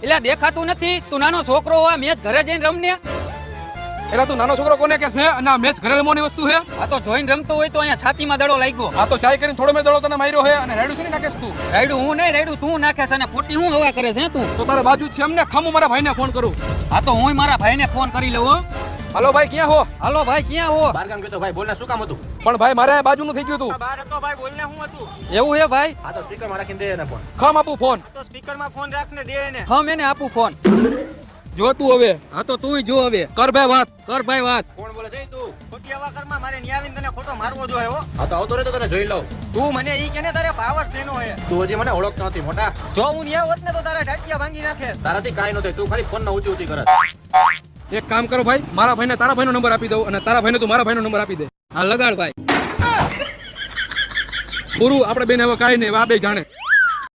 એટલે દેખાતું નથી તું નાનો છોકરો હોય મેચ ઘરે જઈને રમને. એલા તું નાનો છોકરો કોને કે છે અને આ મેચ ઘરે રમવાની વસ્તુ છે? આ તો જોઈને રમતો હોય તો અહીંયા છાતીમાં દડો લાગ્યો. આ તો ચાય કરીને થોડો મેં દડો તને માર્યો છે અને રાયડું છે ને નાખેસ તું. રાયડું હું નહીં, રાયડું તું નાખે છે અને ખોટી હું હવા કરે છે તું. તો તારા બાજુ જ છે એમને ખામું મારા ભાઈને ફોન કરું. આ તો હું મારા ભાઈને ફોન કરી લઉં હો. હાલો ભાઈ ક્યાં હો? હાલો ભાઈ ક્યાં હો? બાર ગામ ગયો તો ભાઈ બોલને શું કામ હતું? પણ ભાઈ મારે બાજુનું થઈ ગયું હતું. બહાર હતો ભાઈ, બોલને હું હતું. એવું હે ભાઈ? આ તો સ્પીકર માં રાખીને દે એને ફોન. ખામ આપું ફોન. તો સ્પીકરમાં ફોન રાખને દે એને. હા મેને આપું ફોન. જો તું હવે હા તો તુંય જો હવે. કર ભાઈ વાત. કર ભાઈ વાત. કોણ બોલે છે તું? ખોટી હવા કરમાં મારે ન્યાવીને તને ખોટો મારવો જોઈએ હો. આ તો આવતો રહે તો તને જોઈ લઉં. તું મને ઈ કેને તારે પાવર શેનો હે? તું હજી મને ઓળખતો નથી મોટા. જો હું ન્યા હોત ને તો તારા ઢાટિયા ભાંગી નાખે. તારાથી કાંઈ ન થાય, તું ખાલી ફોન ના ઊંચી ઊંચી કરે. એક કામ કરો ભાઈ, મારા ભાઈને તારા ભાઈનો નંબર આપી દઉં અને તારા ભાઈને તું મારા ભાઈનો નંબર આપી દે. હા લગાડ ભાઈ. પૂરું આપણે બેન હવે કાંઈ નહીં, આ બે જાણે.